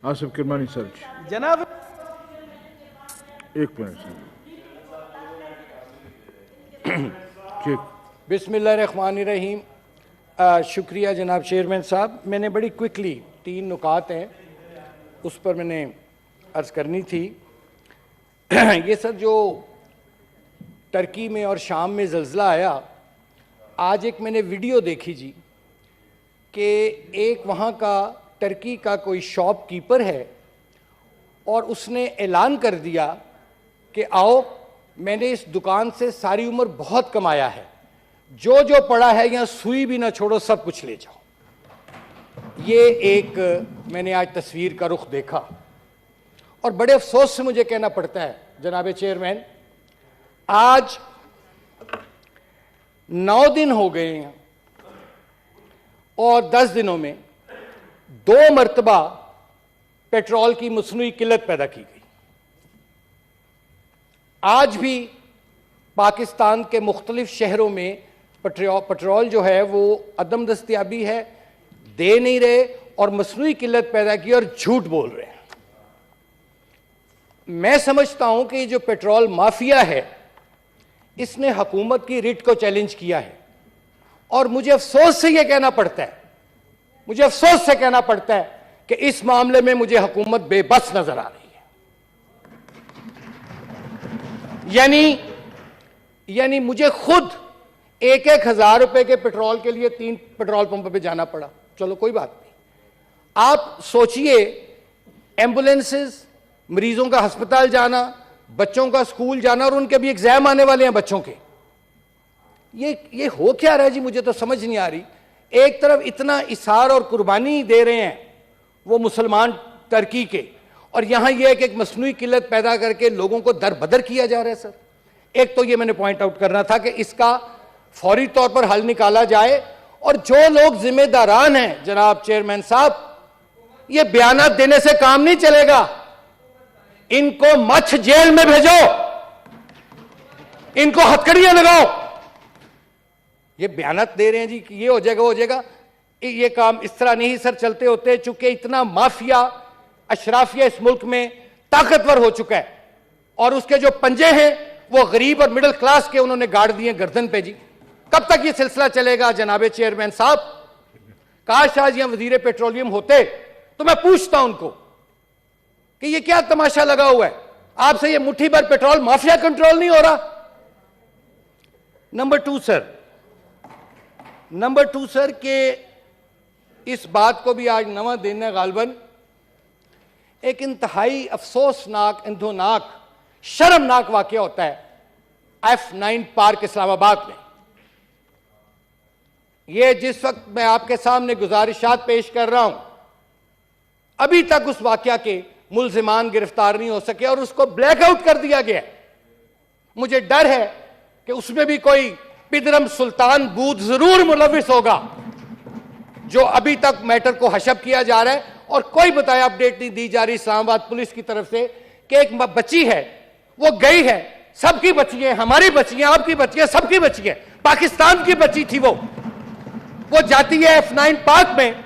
Asif Kirmani sir जनाब, एक minute sir. ठीक। बिस्मिल्लाहिर्रहमानिर्रहीम। शुक्रिया जनाब चेयरमैन साहब। मैंने बड़ी क्विकली 3 नुकात हैं उस पर मैंने अर्ज़ करनी थी। ये सर जो टर्की में और शाम में ज़ल्ज़ला आया, आज एक मैंने वीडियो देखी जी कि एक वहाँ का टर्की का कोई शॉपकीपर है और उसने ऐलान कर दिया कि आओ, मैंने इस दुकान से सारी उम्र बहुत कमाया है, जो जो पड़ा है यहाँ सुई भी ना छोड़ो, सब कुछ ले जाओ। ये एक मैंने आज तस्वीर का रुख देखा और बड़े अफसोस से मुझे कहना पड़ता है जनाब चेयरमैन, आज 9 दिन हो गए हैं और 10 दिनों में 2 मरतबा पेट्रोल की मसनूई किल्लत पैदा की गई। आज भी पाकिस्तान के मुख्तलिफ शहरों में पेट्रोल जो है वो अदम दस्तयाबी है, दे नहीं रहे और मसनूई किल्लत पैदा की और झूठ बोल रहे हैं। मैं समझता हूं कि जो पेट्रोल माफिया है इसने हुकूमत की रिट को चैलेंज किया है और मुझे अफसोस से यह कहना पड़ता है, मुझे अफसोस से कहना पड़ता है कि इस मामले में मुझे हुकूमत बेबस नजर आ रही है। यानी मुझे खुद 1-1 हज़ार रुपए के पेट्रोल के लिए 3 पेट्रोल पंप पे जाना पड़ा। चलो कोई बात नहीं, आप सोचिए एम्बुलेंसेस, मरीजों का अस्पताल जाना, बच्चों का स्कूल जाना और उनके भी एग्जाम आने वाले हैं बच्चों के। ये हो क्या रहा है जी, मुझे तो समझ नहीं आ रही। एक तरफ इतना इसार और कुर्बानी दे रहे हैं वो मुसलमान टर्की के, और यहां यह एक मसनूई किल्लत पैदा करके लोगों को दरबदर किया जा रहा है। सर, एक तो ये मैंने पॉइंट आउट करना था कि इसका फौरी तौर पर हल निकाला जाए और जो लोग जिम्मेदारान हैं जनाब चेयरमैन साहब, ये बयानात देने से काम नहीं चलेगा, इनको मच्छ जेल में भेजो, इनको हथकड़ियां लगाओ। ये बयानात दे रहे हैं जी कि ये हो जाएगा, वो हो जाएगा, ये काम इस तरह नहीं सर चलते होते, चूंकि इतना माफिया अशराफिया इस मुल्क में ताकतवर हो चुका है और उसके जो पंजे हैं वो गरीब और मिडिल क्लास के उन्होंने गाड़ दिए गर्दन पे। जी कब तक ये सिलसिला चलेगा जनाब चेयरमैन साहब? काश आज यहां वजीर पेट्रोलियम होते तो मैं पूछता उनको कि ये क्या तमाशा लगा हुआ है, आपसे ये मुट्ठी भर पेट्रोल माफिया कंट्रोल नहीं हो रहा। नंबर 2 सर के इस बात को भी आज नवा दिन है गालबन, एक इंतहाई अफसोसनाक, इंदोनाक, शर्मनाक वाकया होता है F9 पार्क इस्लामाबाद में। यह जिस वक्त मैं आपके सामने गुजारिशात पेश कर रहा हूं, अभी तक उस वाकया के मुल्जिमान गिरफ्तार नहीं हो सके और उसको ब्लैकआउट कर दिया गया। मुझे डर है कि उसमें भी कोई पिदरम सुल्तान बूथ जरूर मुलविस होगा, जो अभी तक मैटर को हशब किया जा रहा है और कोई बताया अपडेट नहीं दी जा रही इस्लामाबाद पुलिस की तरफ से कि एक बच्ची है वो गई है, सबकी बच्ची है, हमारी बच्ची है, आपकी बच्ची है, सबकी बच्ची है, पाकिस्तान की बच्ची थी वो जाती है F9 पार्क में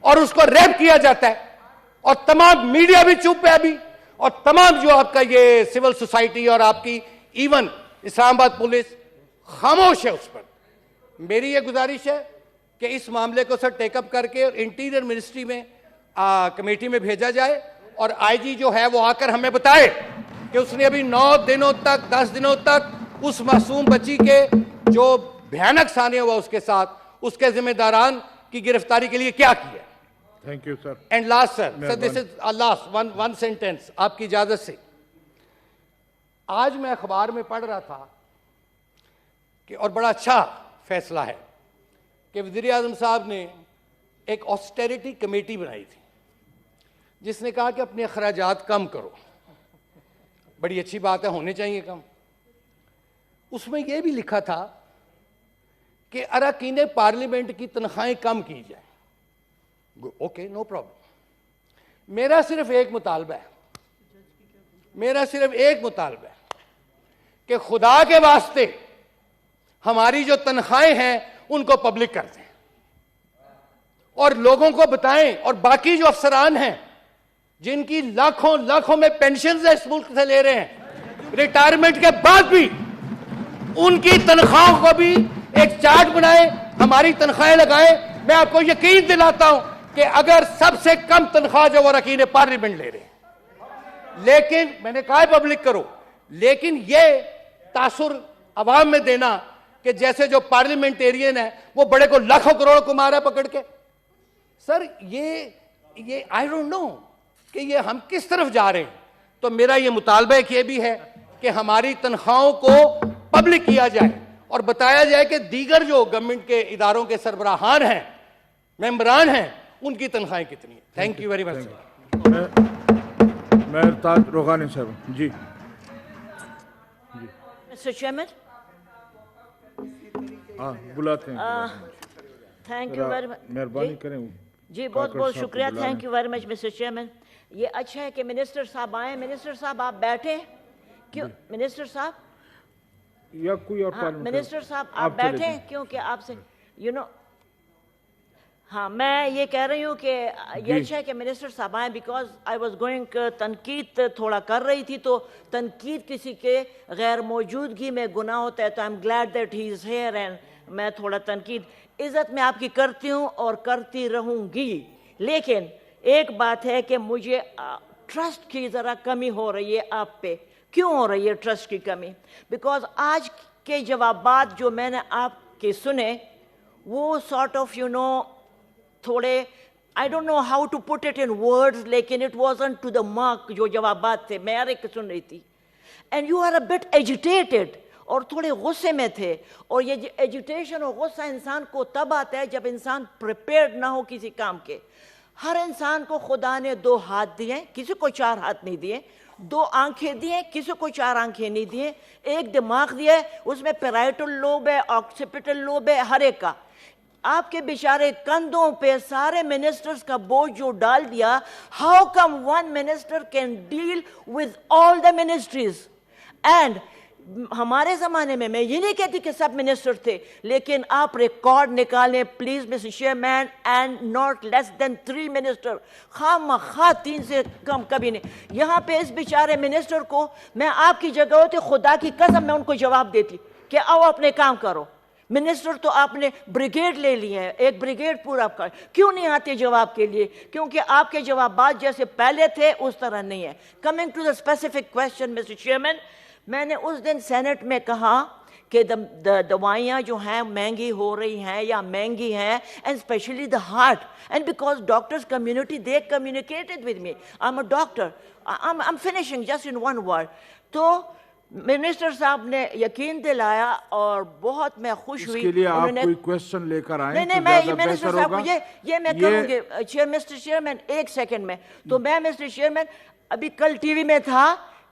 और उसको रेप किया जाता है और तमाम मीडिया भी चुप है अभी, और तमाम जो आपका ये सिविल सोसाइटी और आपकी इवन इस्लामाबाद पुलिस खामोश है उस पर। मेरी ये गुजारिश है कि इस मामले को सर टेकअप करके और इंटीरियर मिनिस्ट्री में कमेटी में भेजा जाए और आईजी जो है वो आकर हमें बताए कि उसने अभी 9 दिनों तक, 10 दिनों तक उस मासूम बच्ची के जो भयानक सानिया हुआ उसके साथ, उसके जिम्मेदारान की गिरफ्तारी के लिए क्या किया। Thank you sir. And last sir, this is last one sentence आपकी इजाजत से। आज मैं अखबार में पढ़ रहा था कि, और बड़ा अच्छा फैसला है कि वज़ीर आज़म साहब ने एक ऑस्टेरिटी कमेटी बनाई थी जिसने कहा कि अपने अखराजात कम करो। बड़ी अच्छी बात है, होने चाहिए कम। उसमें यह भी लिखा था कि अरकान पार्लियामेंट की तनख्वाहें कम की जाए। Okay, no problem. मेरा सिर्फ एक मुतालबा है कि खुदा के वास्ते हमारी जो तनख्वाहें हैं उनको पब्लिक कर दें और लोगों को बताएं, और बाकी जो अफसरान हैं जिनकी लाखों लाखों में पेंशन इस मुल्क से ले रहे हैं, रिटायरमेंट के बाद भी उनकी तनख्वाहों को भी एक चार्ट बनाए, हमारी तनख्वाहें लगाएं। मैं आपको यकीन दिलाता हूं कि अगर सबसे कम तनख्वाह जो वो रकीन पार्लियामेंट ले रहे हैं, लेकिन मैंने कहा है पब्लिक करो, लेकिन ये तासुर अवाम में देना कि जैसे जो पार्लियामेंटेरियन है वो बड़े को लाखों करोड़ को मारा पकड़ के, सर ये आई डोंट नो कि ये हम किस तरफ जा रहे हैं। तो मेरा ये मुतालबा एक ये भी है कि हमारी तनख्वाहों को पब्लिक किया जाए और बताया जाए कि दीगर जो गवर्नमेंट के इदारों के सरबराहान हैं, मेंबरान हैं, उनकी तनख्वाहें कितनी है। Thank you very much. Mehartaj Rohani साहब जी। Mr. Chairman, हाँ बुलाते हैं। thank you very much. मेहरबानी करें। जी बहुत बहुत शुक्रिया। Thank you very much mister chairman. ये अच्छा है कि मिनिस्टर साहब आए। मिनिस्टर साहब आप बैठे क्यों? मिनिस्टर साहब या कोई और हाँ, मिनिस्टर साहब आप बैठे हैं क्योंकि आपसे हाँ मैं ये कह रही हूँ कि ये अच्छा है कि मिनिस्टर साहब आए, बिकॉज आई वॉज गोइंग तनकीद थोड़ा कर रही थी, तो तनकीद किसी के गैर मौजूदगी में गुनाह होता है, तो I am glad that he is here and मैं थोड़ा तनकीद इज्जत में आपकी करती हूँ और करती रहूँगी। लेकिन एक बात है कि मुझे ट्रस्ट की ज़रा कमी हो रही है आप पे। क्यों हो रही है ट्रस्ट की कमी? बिकॉज आज के जवाबात जो मैंने आपके सुने वो सॉर्ट ऑफ थोड़े I don't know how to put it in words, लेकिन it wasn't to the mark जो जवाबात थे। मैं हर एक सुन रही थी and you are a bit agitated और थोड़े गुस्से में थे। और ये एजिटेशन और गुस्सा इंसान को तब आता है जब इंसान प्रिपेयर्ड ना हो किसी काम के। हर इंसान को खुदा ने 2 हाथ दिए, किसी को 4 हाथ नहीं दिए, 2 आंखें दिए, किसी को 4 आंखें नहीं दिए, एक दिमाग दिया है, उसमें पैराइटल लोब है, ऑक्सीपिटल लोब है, हर एक का। आपके बेचारे कंधों पे सारे मिनिस्टर्स का बोझ जो डाल दिया। How come one minister can deal with all the ministries? And हमारे ज़माने में, मैं ये नहीं कहती कि सब मिनिस्टर थे, लेकिन आप रिकॉर्ड निकालें please mister chairman, and not less than 3 minister, खामखा 3 से कम कभी नहीं। यहाँ पे इस बेचारे मिनिस्टर को मैं आपकी जगह होती, खुदा की कसम मैं उनको जवाब देती कि आओ अपने काम करो। मिनिस्टर तो आपने ब्रिगेड ले ली है, एक ब्रिगेड पूरा कर, क्यों नहीं आते जवाब के लिए? क्योंकि आपके जवाब जैसे पहले थे उस तरह नहीं है। Coming to the specific question mister chairman, मैंने उस दिन सेनेट में कहा कि दवाइयाँ जो हैं महंगी हो रही हैं या महंगी हैं, and specially the heart, and because doctors community they communicated with me, I am a doctor, I am finishing just in 1 word. तो मिनिस्टर साहब ने यकीन दिलाया और बहुत मैं खुश हुई। इसके लिए आप कोई क्वेश्चन लेकर आए? नहीं, मैं मिनिस्टर साहब को ये मैं करूँगी मिस्टर चेयरमैन, 1 सेकंड में। तो मैं मिस्टर चेयरमैन अभी कल टीवी में था,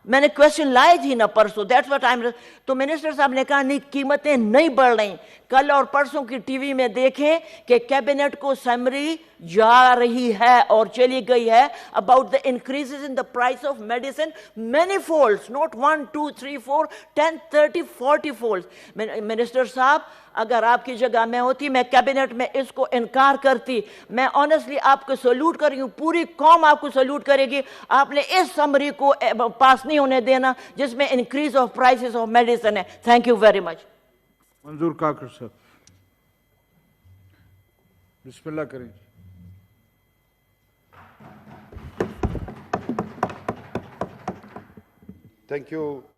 मैंने क्वेश्चन लाई थी ना परसों, दैट्स व्हाट आई एम। तो मिनिस्टर साहब ने कहा नहीं, कीमतें नहीं बढ़ रही। कल और परसों की टीवी में देखें कि कैबिनेट को समरी जा रही है और चली गई है about the increases in the price of medicine, many folds, not 1 2 3 4 10 30 40 folds. Minister साहब, अगर आपकी जगह मैं होती, मैं कैबिनेट में इसको इनकार करती। मैं ऑनेस्टली आपको सैल्यूट कर रही हूँ, पूरी कौम आपको सैल्यूट करेगी। आपने इस समरी को पास नहीं होने देना जिसमें increase of prices of medicine है। Thank you very much. Manzoor Kakar साहब, बिस्मिल्लाह करें। Thank you.